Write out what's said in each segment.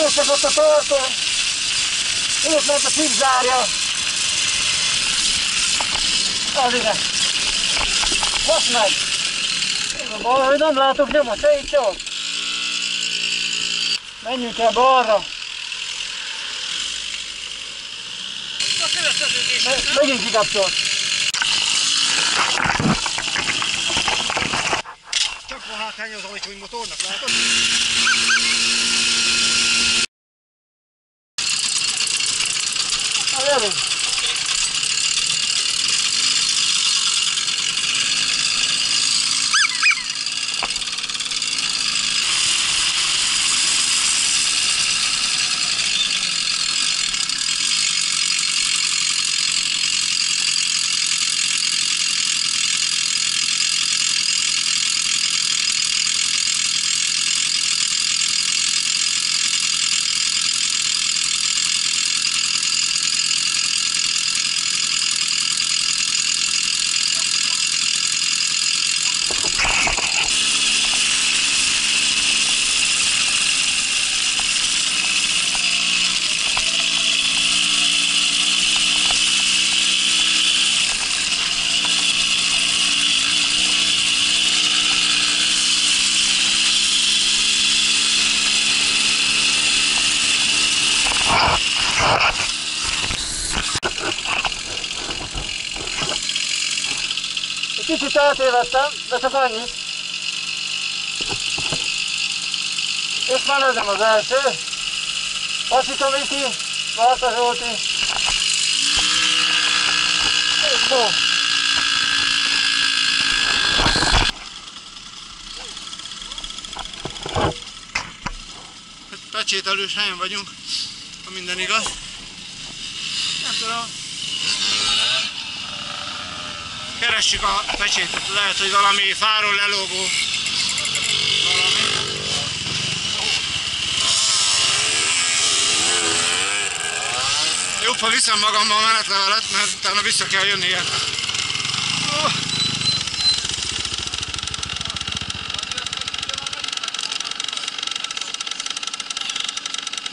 Észak ott a tartó. Itt ment a csipzárja. Az ide. Most meg. Ez a bal, hogy nem látok nyomot, te itt jó. Menjünk el balra. Megint kikapcsolt. Csak van hátrány az alacsony motornak, látod? Na, gyerünk. Kicsit eltévedtem, de csak annyit. És már ez nem az első. Pasika Viki, Varta Zsolti. És jó. Pecsételős helyen vagyunk, ha minden igaz. Nem tudom. Keressük a pecsétet, lehet, hogy valami fáról lelógó. Valami. Jobb, ha viszem magammal a menetlevelet, mert utána vissza kell jönnie.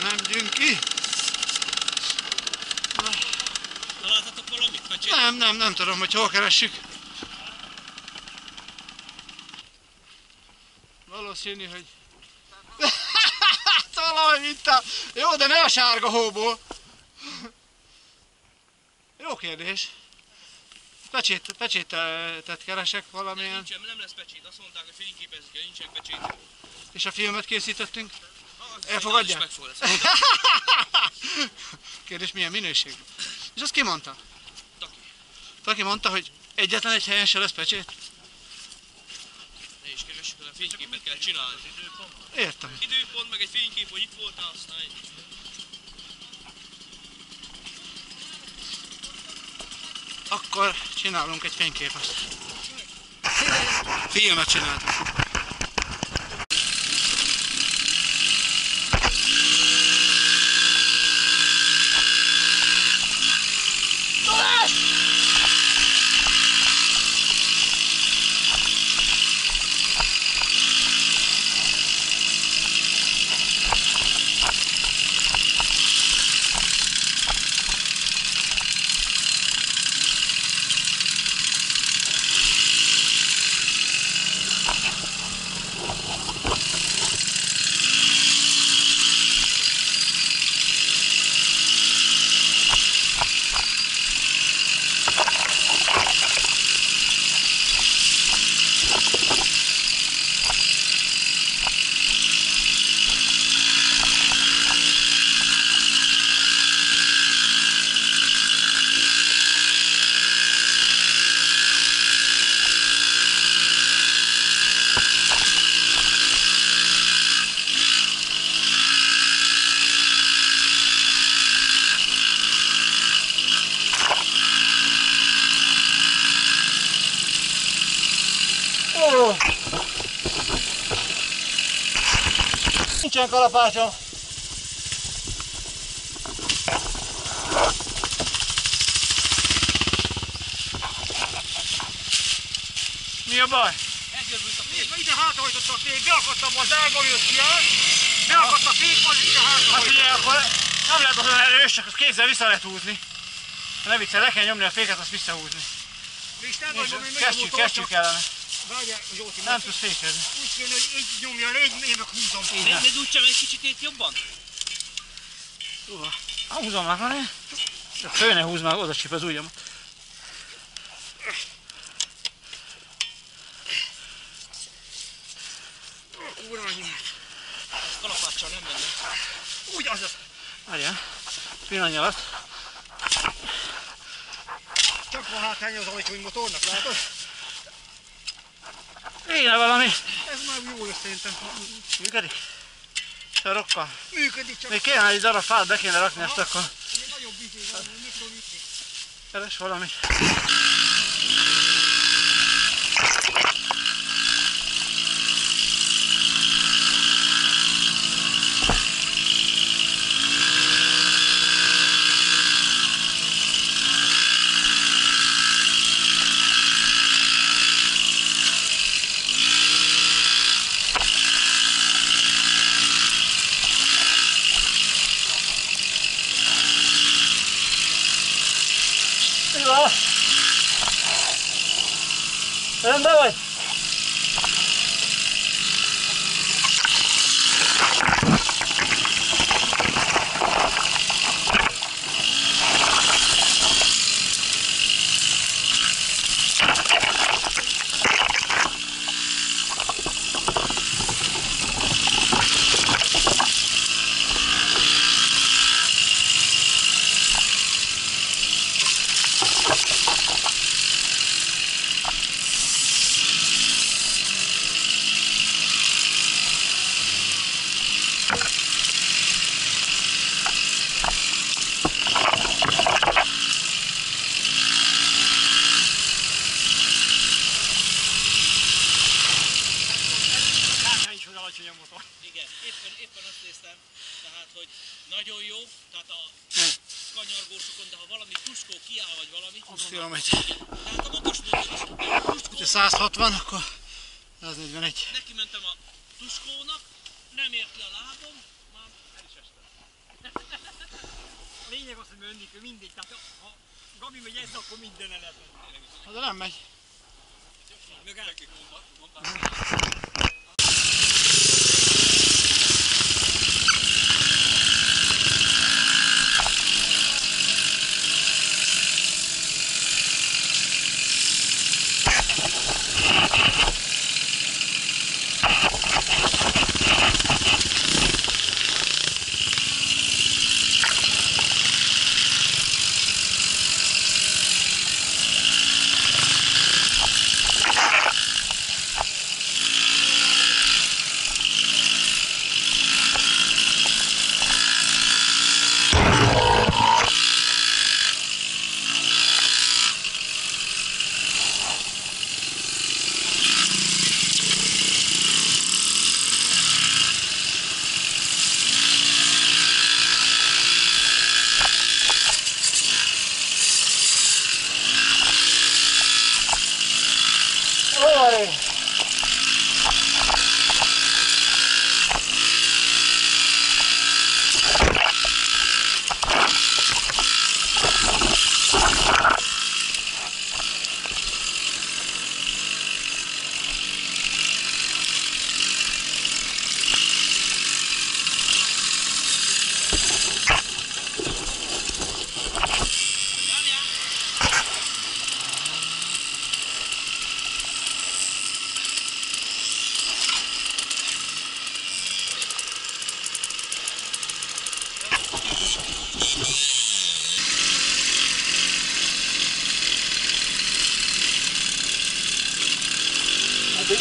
Nem gyünk ki. Találtatok valamit? Nem tudom, hogy hol keressük. Valószínű, hogy... Valahogy itt a... Jó, de ne a sárga hóból. Jó kérdés. Pecsétet keresek valamilyen. Nem lesz pecsét, azt mondták, hogy fényképezik, nincsen pecsét. És a filmet készítettünk? Elfogadják? Kérdés, milyen minőség? És azt ki mondta? Taki. Taki mondta, hogy egyetlen egy helyen se lesz pecsét? Ne is keressük, hanem fényképet kell csinálni. Értem. Időpont, meg egy fénykép, hogy itt voltál, aztán egy... Akkor csinálunk egy fényképet. Filmet csináltunk. Nincsen kalapácsom. Mi a baj? Elgörbült a fény. Nézd, ide hátrahajtottak még, beakadtam az ágból, jött ki el. Beakadt a fékpozíció hátra. Hát ugye akkor nem lehet az olyan erős, csak azt kézzel vissza lehet húzni. Ha ne viccel, le kell nyomni a féket, azt visszahúzni. Kezdjük ellene. Várjál, Zsolti, Nem tudsz fékezni. úgy kéne, hogy így nyomja le, én meg húzom. Ne dúdjam egy kicsit itt jobban? Húzom már, ne? Föl ne húzd már, oda csip az ujjam. Ez kalapáccsal nem menne. Úgy az. Várjál, pillanatnyalat. Csak van hátránya az alacsony motornak, látod? Kéne valami. Ez már jó lesz szerintem. Működik? Sarokkal. Működik, csak Még kéne egy darab fát, be kéne rakni ezt akkor. ugye nagyobb izé van, mit tudom ütni. Keres valamit. Rendben vagy? Igen, éppen azt néztem, tehát, hogy nagyon jó, tehát a kanyargósokon, de ha valami tuskó kiáll vagy valami, 20 km. tehát a magas motor is tuskó, 160, akkor 141. neki mentem a tuskónak, nem ért le a lábom, már el is estem. A lényeg az, hogy menni kell mindig, tehát ha Gabi megy ezt, akkor minden el lehet menni. De nem megy. Mögálkik mondtam.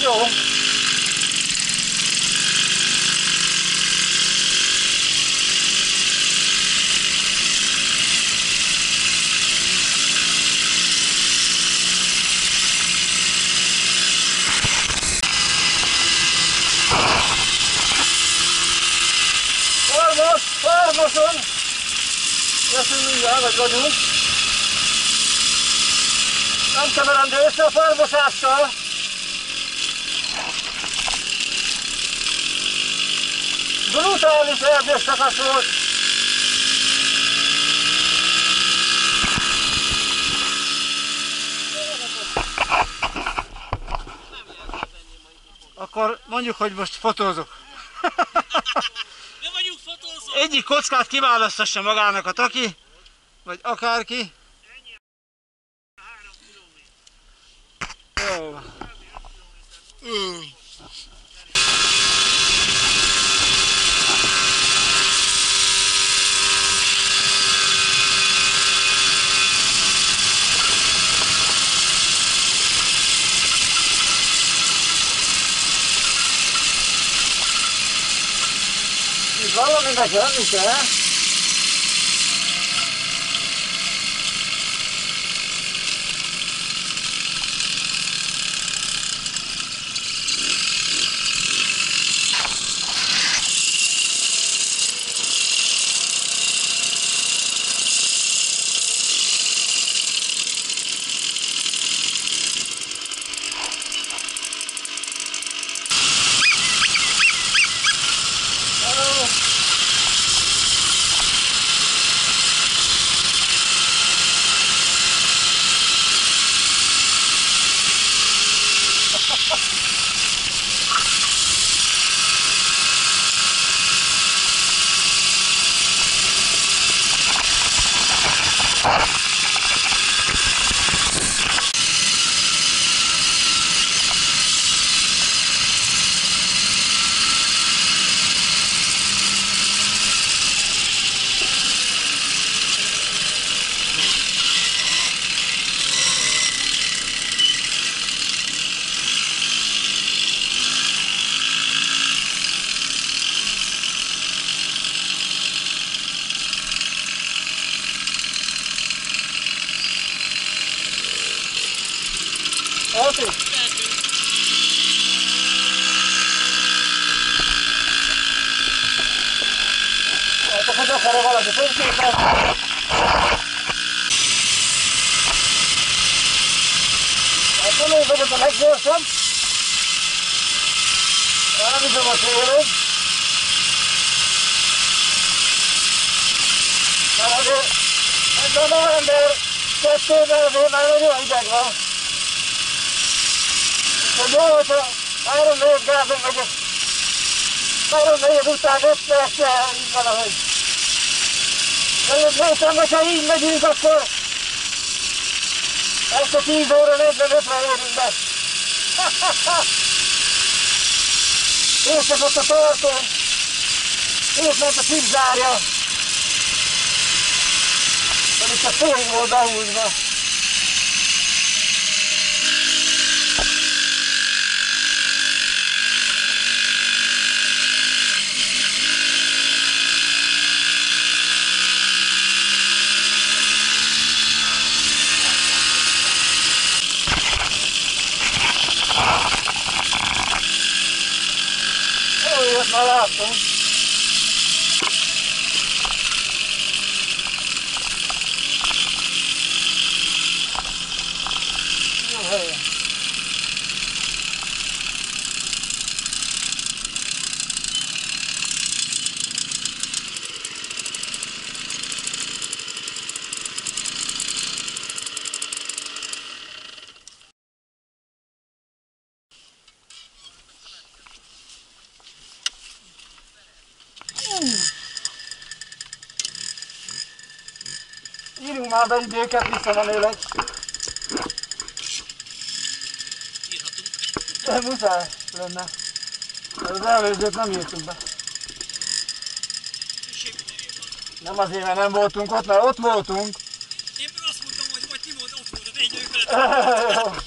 Jó. Farmoson leszünk mindjárt, vagy vagyunk. Nem keverem, de össze a farmosással. Brutális erdőszakasz volt. Akkor mondjuk, hogy most fotózok. Nem vagyunk fotózó! Egyik kockát kiválasztassa magának a Taki, vagy akárki. Jó. Itt valaminek jönni kell. Eltűnt? Hát hogy akar-e valaki fényképen? Hát nem én vagyok a leggyorsabb. Elviszem a szélét. Mert azért ez a november 2-ben azért már nagyon hideg van. Ha jó volt a 3-4 gázon megyek, 3-4 után 5 perccel, így valahogy. De néztem, hogyha így megyünk, akkor este 10 óra 45-re érünk be. Észak ott a tartón, ész ment a csipzárja. Pedig csak félig volt behúzva. Ilyet már láttam. Jó helyen. Írjunk már be időket, visszamenőleg. Írhatunk. De muszáj lenne. Az előzőt nem írtuk be. Semmi nem írhat. Nem azért, mert nem voltunk ott, mert ott voltunk. Éppen azt mondtam, hogy vagy Timód ott volt a 4 felett.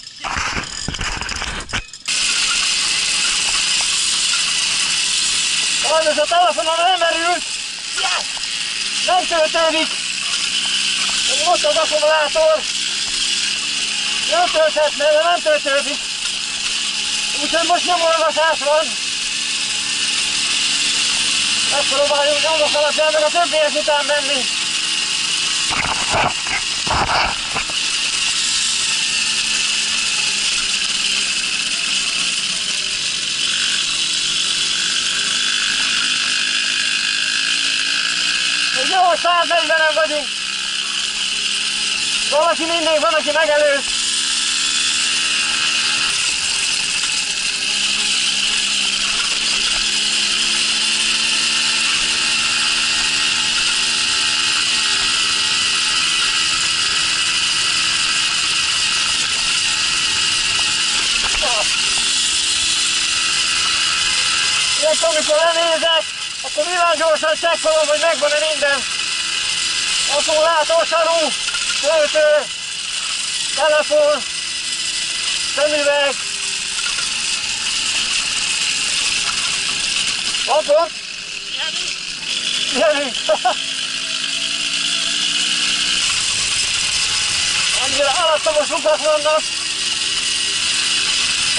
Sajnos a telefonon elmerült. Nem töltődik. Ott az akkumulátor. Jó tölthetne, de nem töltődik. Úgyhogy most nyomolgatás van. Megpróbáljunk nyomok alapján meg a többiek után menni. Most jó, 140-en vagyunk. Valaki mindig van, aki megelőz. Ilyenkor, amikor lenézek, akkor villámgyorsan csekkolom, hogy megvan-e minden. Akkumulátorsaru, töltő, telefon, szemüveg. Van pont? Pihenünk. Annyira alattomos lukat vannak.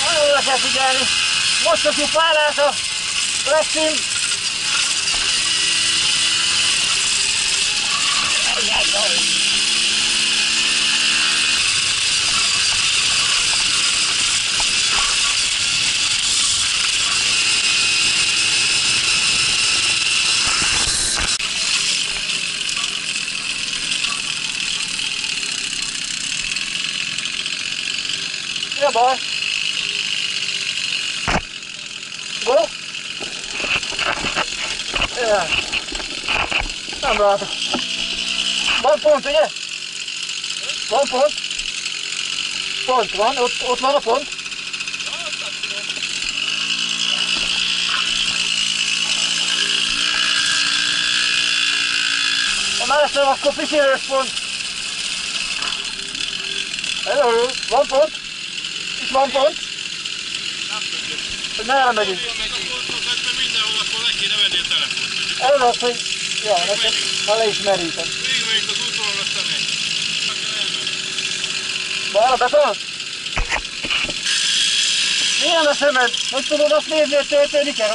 Nagyon le kell figyelni. Most kapjuk párát a Lexim. Mi a baj? Go? Nem látok. Van pont, ugye? Van pont? Pont van, ott van a pont. A másra akkor pisilős pont. Előről, van pont? Itt van pont? Hogy merre megyünk? Mindenhol akkor le kéne venni a telefont. Ez az, hogy ja, neked, ha le is merítem. Végigmegyünk az útvonal, aztán megy. Balra beton? Milyen a szemed? Hogy tudod azt nézni, hogy töltődik-e?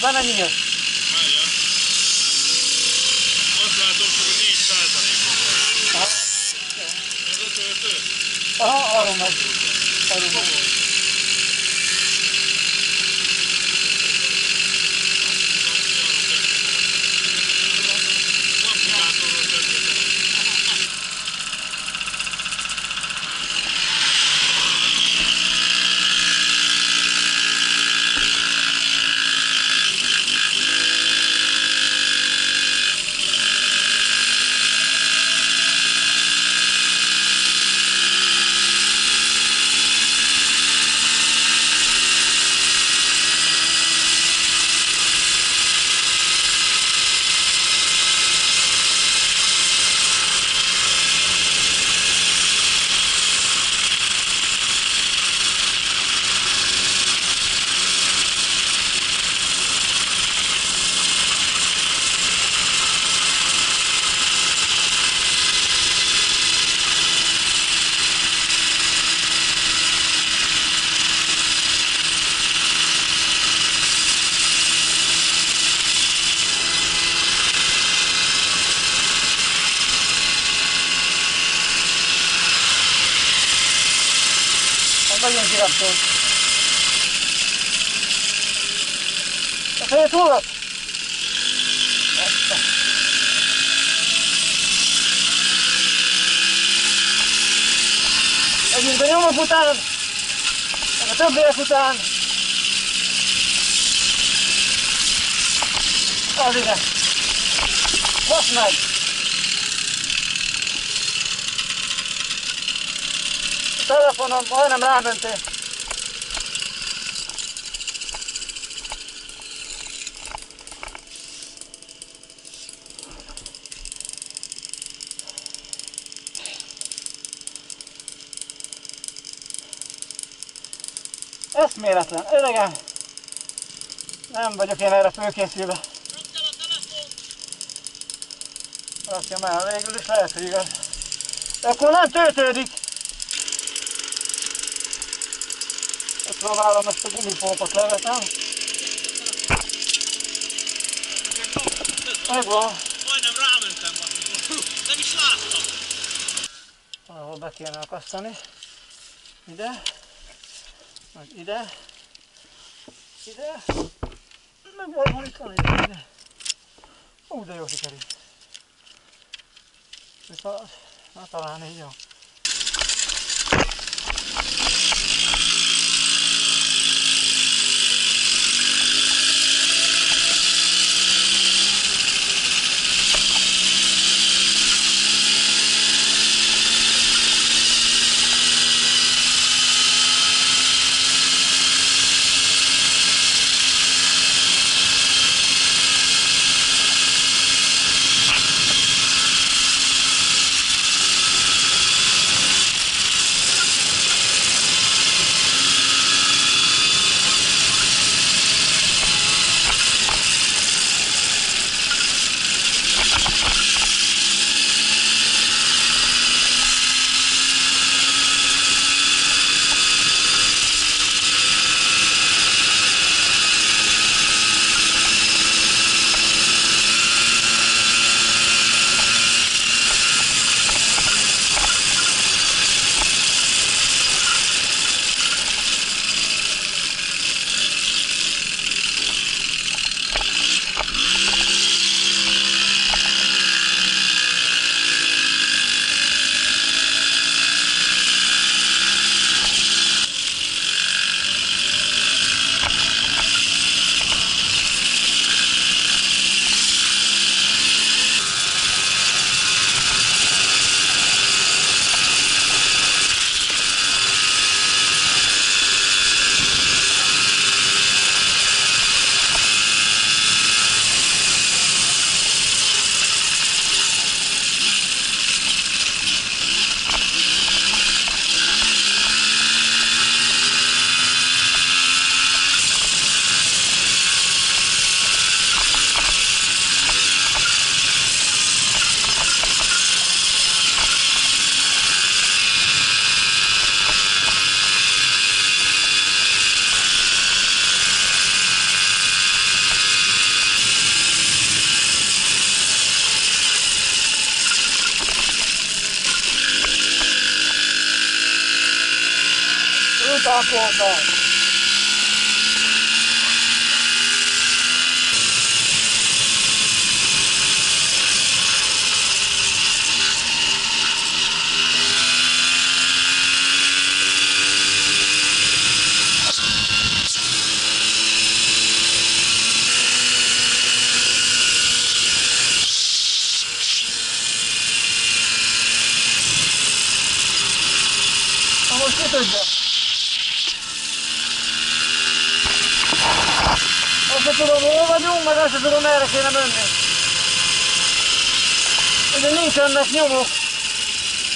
Van-e nyílt? Várjál. Azt látom, hogy 4%-on van. Aha. Ez a töltő? Aha, arról megy. Arról megy. Nagyon kiraptól. A fejét hullott? Megyünk a nyomok után, meg a többiek után. Az ide. Most megy. A telefonon majdnem rámentél. Eszméletlen, öregem. Nem vagyok én erre fölkészülve. Rakjam el, végül is lehet, hogy igaz. De akkor nem töltődik. Próbálom ezt a gumipókot levetem. Megvan. Majdnem rámentem valami. Nem is láttam. Valahol be kéne akasztani. Ide. Meg ide. Ide. Meg valahol itt van ide. De jó sikerült. Viszont, na talán így jó. Utánpótlás. Na most ki tudja? Azt se tudom, hol vagyunk, meg azt se tudom, merre kéne menni. Ugye nincsenek nyomok.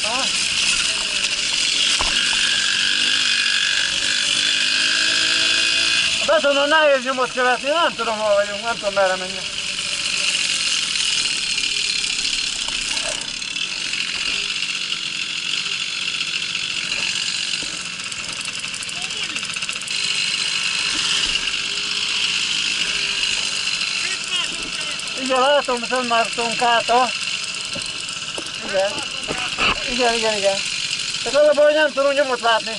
Ha? A betonon nehéz nyomot követni, nem tudom, hol vagyunk, nem tudom, merre menni. Igen, látom, fönnmártunk áta. Igen. Csak az a baj, hogy nem tudom nyomot látni.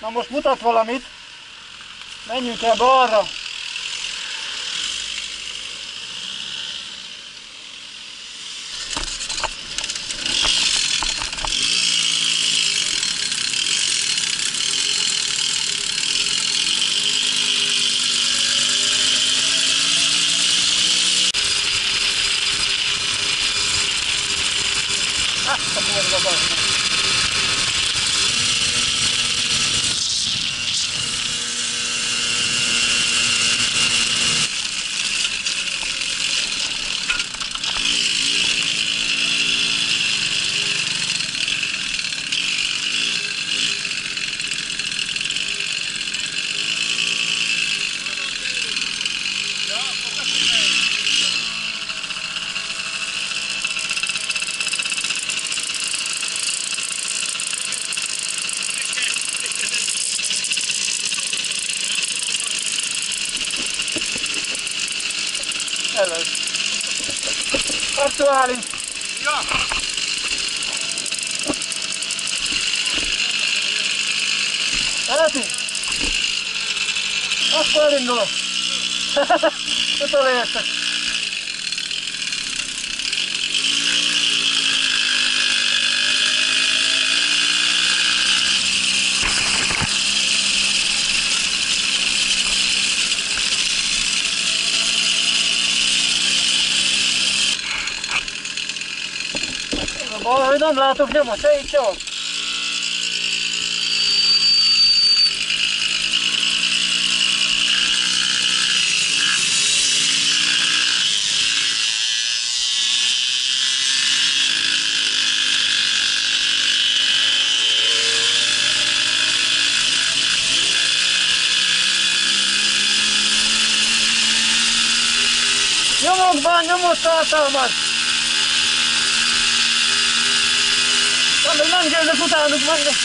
Na most mutat valamit. Menjünk el balra. Aktuális. Ja. Eleti? Akkor elindulok. Utolértek. Ahogy nem látok nyomot, te itt csak. Nyomokban nyomott tartalmat! Nem kezdek utánuk menni!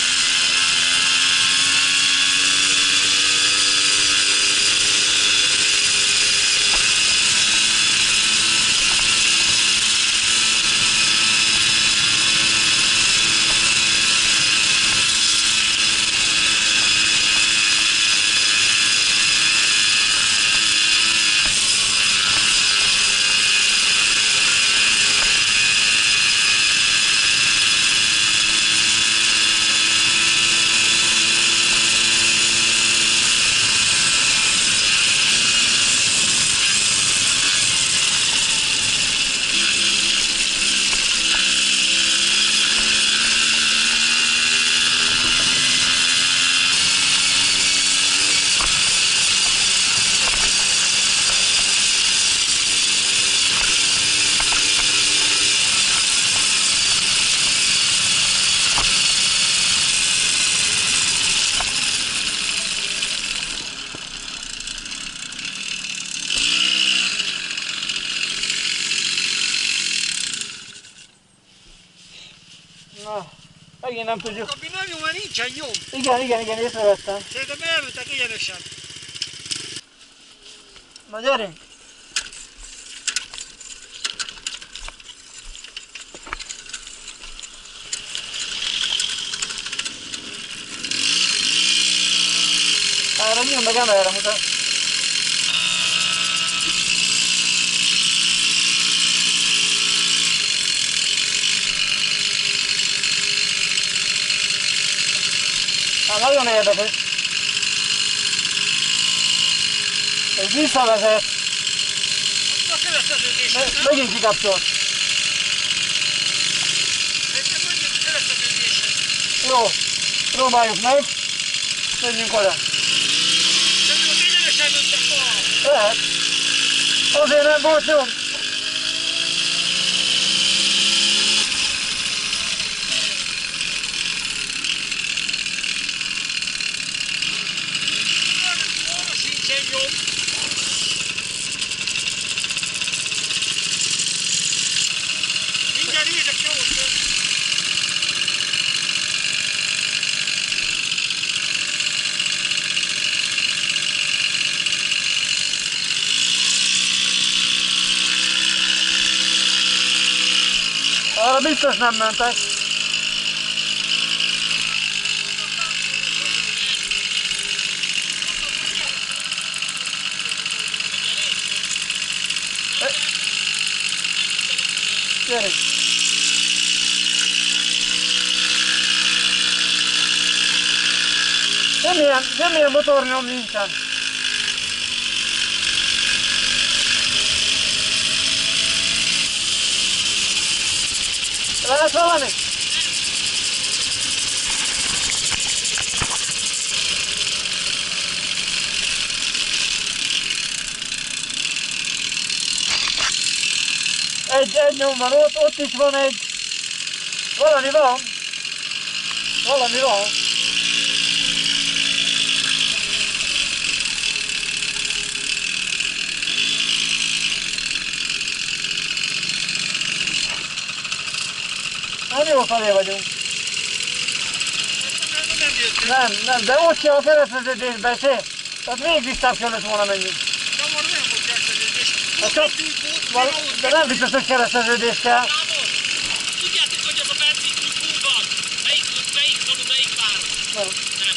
Na, megint nem tudjuk. Ami nem jó, mert nincsen nyom. Igen, észrevettem. Szerintem elmentek egyenesen. Na gyerünk! Erre nyom meg emelre mutat. Hát nagyon érdekes. Ez visszavezet. A kereszteződésre. Megint kikapcsolt. Szerintem mondjuk a kereszteződésre. Jó, próbáljuk meg. Menjünk oda. Szerintem az egyenesen mentek tovább. Lehet. Azért nem volt nyom. Arra sincsen nyom. Mindjárt nézek nyomot. Arra biztos nem mentek. Gyerünk! Semmilyen motornyom nincsen. Lehet valami? Egy nyom van ott is van egy. Valami van. Valami van. Nem jó felé vagyunk. Nem, de ott se a kereszteződésben se. Tehát még visszább kellett volna menjünk. De már nem volt kereszteződés. De nem biztos, hogy kereszteződés kell. Tudjátok, hogy az a benzinkút hol van? Melyik falu, melyik város? Nem. Nem.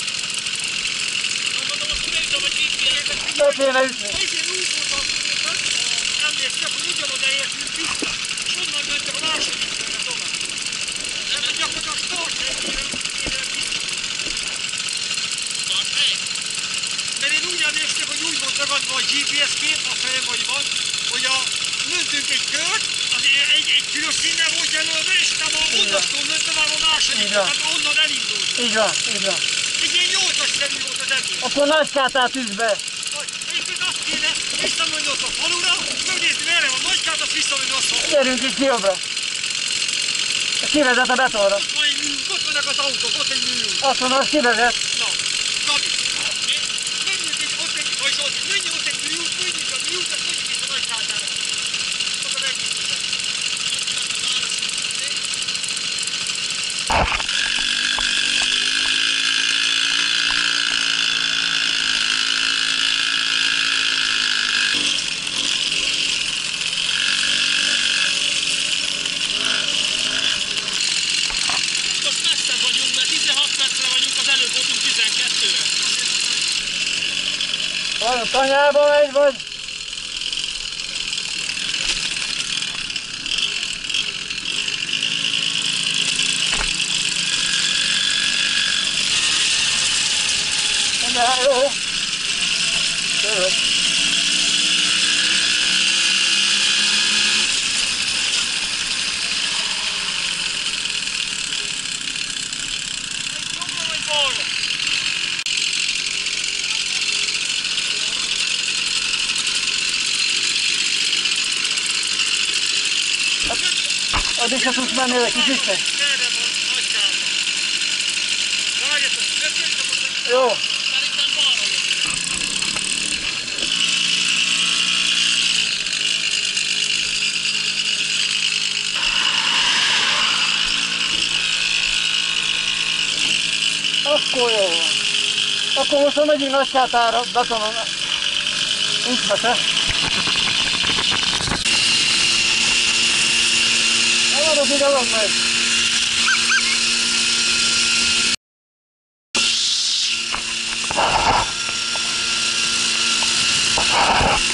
Mondom, azt tudom, hogy mit kérdeztek. Be kéne ütni. Ezért úgy volt emlékszem, hogy ugyanoda értünk vissza. És onnan mentek a második körre tovább. Tehát gyakorlatilag starthelyére vissza. Starthely? Mert én úgy emlékszem, hogy úgy volt ragadva a GPS kép, a fejem vagy van, hogy mentünk egy kört, egy piros innen volt jelölve, és utána onnantól ment tovább a második, Így van. tehát onnan elindult. Így van, így van. Egy ilyen 8-as szemű volt az egész. Akkor Nagykátát üsz be. Egyébként azt kéne visszamenni ott a falura, megnézni merre van Nagykát, azt visszamenni azt a... Gyerünk itt jobbra. Kivezet a betonra. Ott van egy műünk, ott vannak az autók, ott egy műünk. Azt mondom, hogy kivezet. Na, Gabi, menjünk egy, ott egy, vagy Zsolti, menjünk ott egy műút, menjünk a műút, azt menjünk itt a Nagykátára. Ott a megnyitottak. Most messzebb vagyunk, mert 16 percre vagyunk, az előbb voltunk 12-re. Vajon tanyába megy, vagy? De jó. Jó. Jobbra vagy balra? Addig se tudsz menni, vagy kicsit? Merre van Nagykáta? Várjatok, összejöttem az Jó. Szerintem balra jött. Akkor jó van. Akkor most megyünk Nagykátára, betonon. Nincs mese. Elmaradok, ide van meg.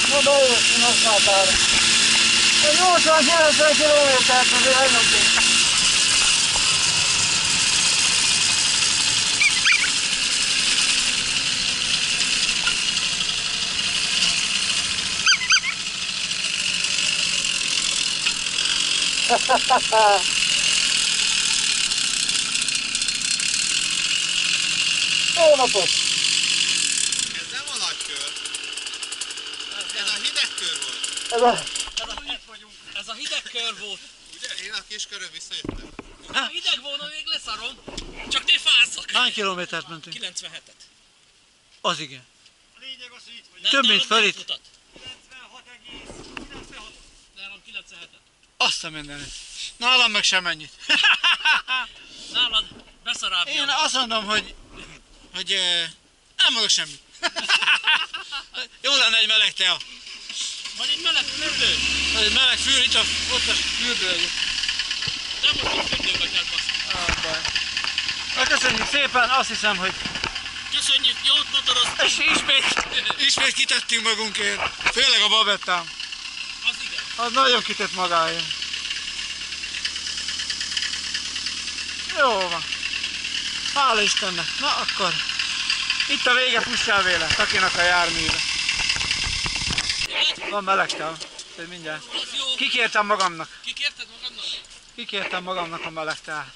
Na bejöttünk Nagykátára. 80-90 kilométert azért elnyomtunk. Jó napot! Ez nem a nagy kör. Ez a hideg kör volt. Ez a hideg kör volt. Ugye? Én a kis körön visszajöttem. Ha hideg volna, még leszarom. Csak ne fázzak. Hány kilométert mentünk? 97-et. Az igen. A lényeg az, hogy itt vagy. Több, mint Ferit. 96,96. Nálam 97-et. Azt a mindenit. Nálam meg sem ennyit. Nálad beszarábja. Én azt mondom, hogy nem mondok semmit. Jó lenne egy meleg tea. Vagy egy meleg fürdő. Vagy egy meleg fűr, itt ott a fürdő egyet. Nem most a fürdőgatyát basz. Na, köszönjük szépen, azt hiszem, hogy Köszönjük, jót motoroztunk. és ismét kitettünk magunkért. Főleg a babettám. Az igen. Az nagyon kitett magáért. Jó van. Hála Istennek. Na akkor. Itt a vége, pussál véle. Takinak a járműve. Van meleg tea. Mindjárt. Az jó. Kikértem magamnak. Kikérted magadnak? Kikértem magamnak a meleg teát.